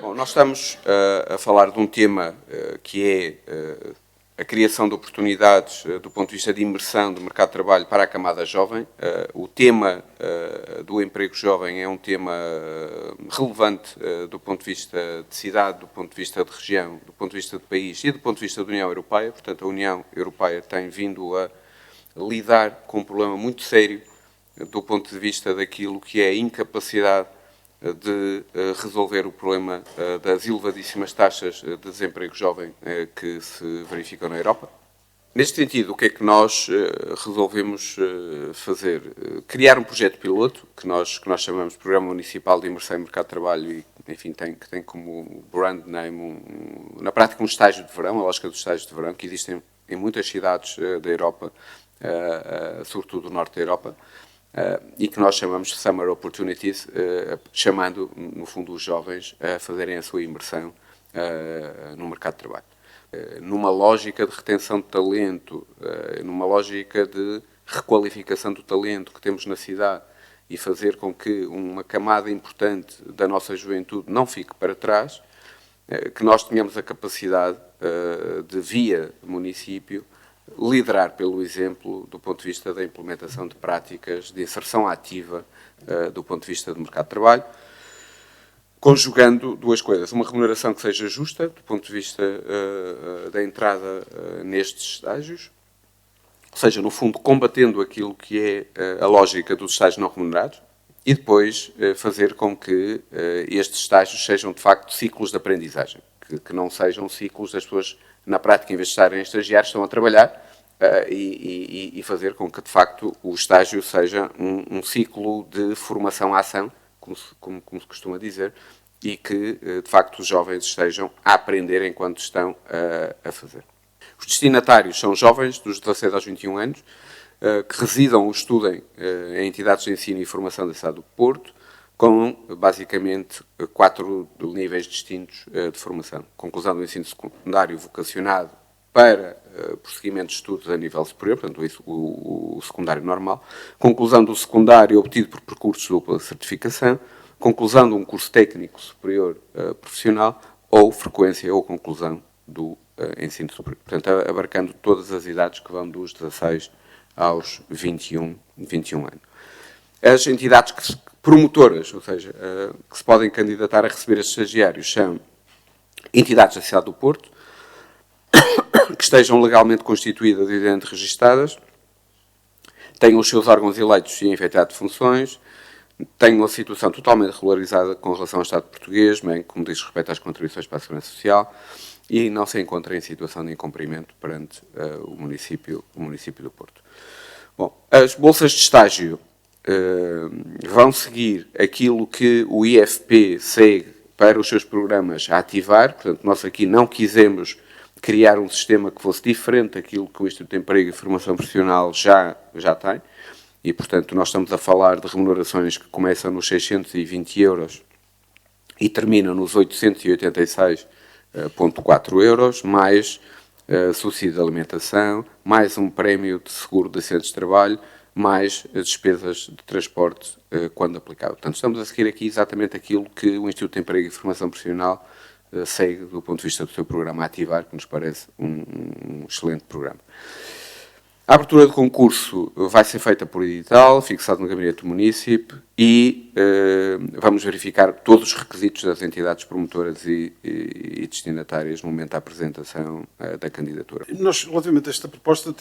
Bom, nós estamos a falar de um tema que é a criação de oportunidades do ponto de vista de imersão do mercado de trabalho para a camada jovem. O tema do emprego jovem é um tema relevante do ponto de vista de cidade, do ponto de vista de região, do ponto de vista de país e do ponto de vista da União Europeia. Portanto, a União Europeia tem vindo a lidar com um problema muito sério do ponto de vista daquilo que é a incapacidade de resolver o problema das elevadíssimas taxas de desemprego jovem que se verificam na Europa. Neste sentido, o que é que nós resolvemos fazer? Criar um projeto piloto, que nós chamamos de Programa Municipal de Imersão em Mercado de Trabalho e, enfim, tem como brand name, na prática, um estágio de verão, a lógica dos estágios de verão, que existem em muitas cidades da Europa, sobretudo do norte da Europa, e que nós chamamos de Summer Opportunities, chamando, no fundo, os jovens a fazerem a sua imersão no mercado de trabalho. Numa lógica de retenção de talento, numa lógica de requalificação do talento que temos na cidade e fazer com que uma camada importante da nossa juventude não fique para trás, que nós tenhamos a capacidade de, via município, liderar pelo exemplo do ponto de vista da implementação de práticas de inserção ativa do ponto de vista do mercado de trabalho, conjugando duas coisas. Uma remuneração que seja justa do ponto de vista da entrada nestes estágios, ou seja, no fundo, combatendo aquilo que é a lógica dos estágios não remunerados, e depois fazer com que estes estágios sejam, de facto, ciclos de aprendizagem, que não sejam ciclos das pessoas, na prática, em vez de estarem estagiários, estão a trabalhar, e fazer com que, de facto, o estágio seja um ciclo de formação à ação, como se costuma dizer, e que, de facto, os jovens estejam a aprender enquanto estão a fazer. Os destinatários são jovens dos 16 aos 21 anos, que residam ou estudem em entidades de ensino e formação da cidade do Porto, com, basicamente, 4 níveis distintos de formação. Conclusão do ensino secundário vocacionado para prosseguimento de estudos a nível superior, portanto, o secundário normal. Conclusão do secundário obtido por percursos de dupla certificação. Conclusão de um curso técnico superior profissional ou frequência ou conclusão do ensino superior. Portanto, abarcando todas as idades que vão dos 16 aos 21 anos. As entidades promotoras, ou seja, que se podem candidatar a receber estes estagiários, são entidades da cidade do Porto, que estejam legalmente constituídas e devidamente registadas, tenham os seus órgãos eleitos e efetuado de funções, tenham a situação totalmente regularizada com relação ao Estado português, bem como diz respeito às contribuições para a Segurança Social, e não se encontrem em situação de incumprimento perante o município do Porto. Bom, as bolsas de estágio vão seguir aquilo que o IFP segue para os seus programas a ativar, portanto, nós aqui não quisemos criar um sistema que fosse diferente daquilo que o Instituto de Emprego e Formação Profissional já tem, e, portanto, nós estamos a falar de remunerações que começam nos 620 euros e terminam nos 886,4 euros, mais subsídio de alimentação, mais um prémio de seguro de acidentes de trabalho, mais despesas de transporte quando aplicado. Portanto, estamos a seguir aqui exatamente aquilo que o Instituto de Emprego e Formação Profissional segue do ponto de vista do seu programa a ativar, que nos parece um excelente programa. A abertura de concurso vai ser feita por edital, fixado no Gabinete do Município, e vamos verificar todos os requisitos das entidades promotoras e destinatárias no momento da apresentação da candidatura. Nós, relativamente a esta proposta,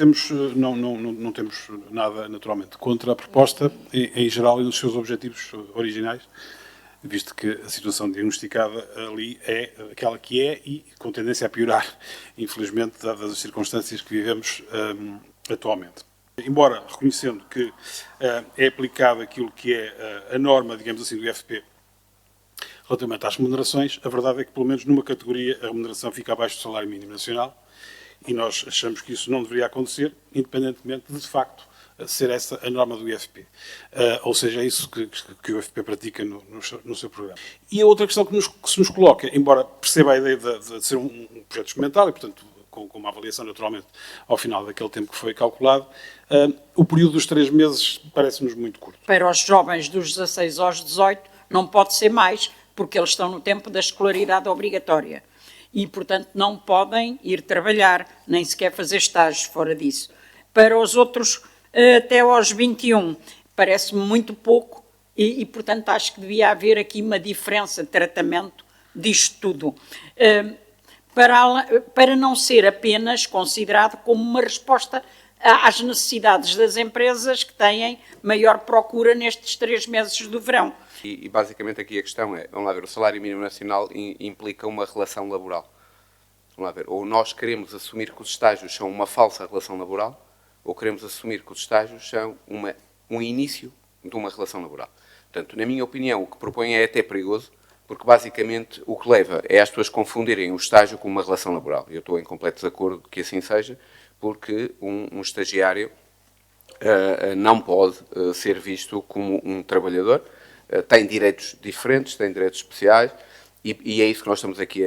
não temos nada, naturalmente, contra a proposta em geral e nos seus objetivos originais, visto que a situação diagnosticada ali é aquela que é e com tendência a piorar, infelizmente, dadas as circunstâncias que vivemos atualmente. Embora reconhecendo que é aplicado aquilo que é a norma, digamos assim, do IFP relativamente às remunerações, a verdade é que, pelo menos numa categoria, a remuneração fica abaixo do salário mínimo nacional e nós achamos que isso não deveria acontecer, independentemente de facto, ser essa a norma do IFP. Ou seja, é isso que o IFP pratica no seu programa. E a outra questão que se nos coloca, embora perceba a ideia de ser um projeto experimental e, portanto, com uma avaliação, naturalmente, ao final daquele tempo que foi calculado, o período dos 3 meses parece-nos muito curto. Para os jovens dos 16 aos 18 não pode ser mais, porque eles estão no tempo da escolaridade obrigatória e, portanto, não podem ir trabalhar, nem sequer fazer estágios fora disso. Para os outros, até aos 21, parece-me muito pouco e, portanto, acho que devia haver aqui uma diferença de tratamento disto tudo. Para não ser apenas considerado como uma resposta às necessidades das empresas que têm maior procura nestes 3 meses do verão. E basicamente aqui a questão é, vamos lá ver, o salário mínimo nacional implica uma relação laboral. Vamos lá ver, ou nós queremos assumir que os estágios são uma falsa relação laboral, ou queremos assumir que os estágios são um início de uma relação laboral. Portanto, na minha opinião, o que propõe é até perigoso, porque basicamente o que leva é as pessoas confundirem o estágio com uma relação laboral. Eu estou em completo desacordo que assim seja, porque um estagiário não pode ser visto como um trabalhador, tem direitos diferentes, tem direitos especiais, e é isso que nós estamos aqui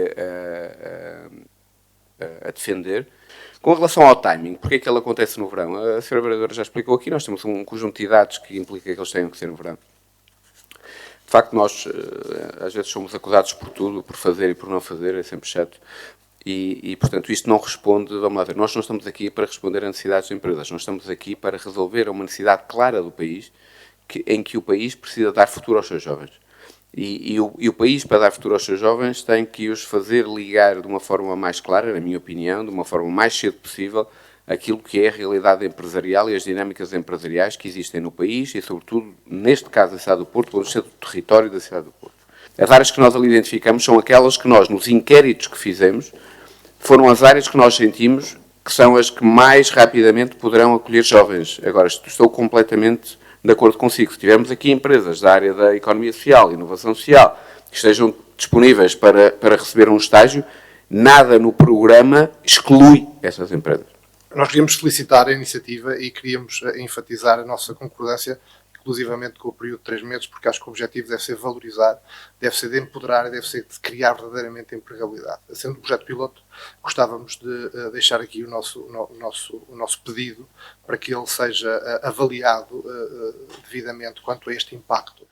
a defender. Com relação ao timing, porque é que ele acontece no verão? A senhora vereadora já explicou aqui, nós temos um conjunto de idades que implica que eles tenham que ser no verão. De facto, nós às vezes somos acusados por tudo, por fazer e por não fazer, é sempre chato. E, portanto, isto não responde, vamos lá ver, nós não estamos aqui para responder a necessidades das empresas, nós estamos aqui para resolver uma necessidade clara do país, em que o país precisa dar futuro aos seus jovens. E o país, para dar futuro aos seus jovens, tem que os fazer ligar de uma forma mais clara, na minha opinião, de uma forma mais cedo possível, aquilo que é a realidade empresarial e as dinâmicas empresariais que existem no país e, sobretudo, neste caso da cidade do Porto, pelo centro do território da cidade do Porto. As áreas que nós ali identificamos são aquelas que nós, nos inquéritos que fizemos, foram as áreas que nós sentimos que são as que mais rapidamente poderão acolher jovens. Agora, estou completamente de acordo consigo. Se tivermos aqui empresas da área da economia social, inovação social, que estejam disponíveis para receber um estágio, nada no programa exclui essas empresas. Nós queríamos felicitar a iniciativa e queríamos enfatizar a nossa concordância, inclusivamente com o período de 3 meses, porque acho que o objetivo deve ser valorizar, deve ser de empoderar e deve ser de criar verdadeiramente empregabilidade. Sendo um projeto piloto, gostávamos de deixar aqui o nosso pedido para que ele seja avaliado devidamente quanto a este impacto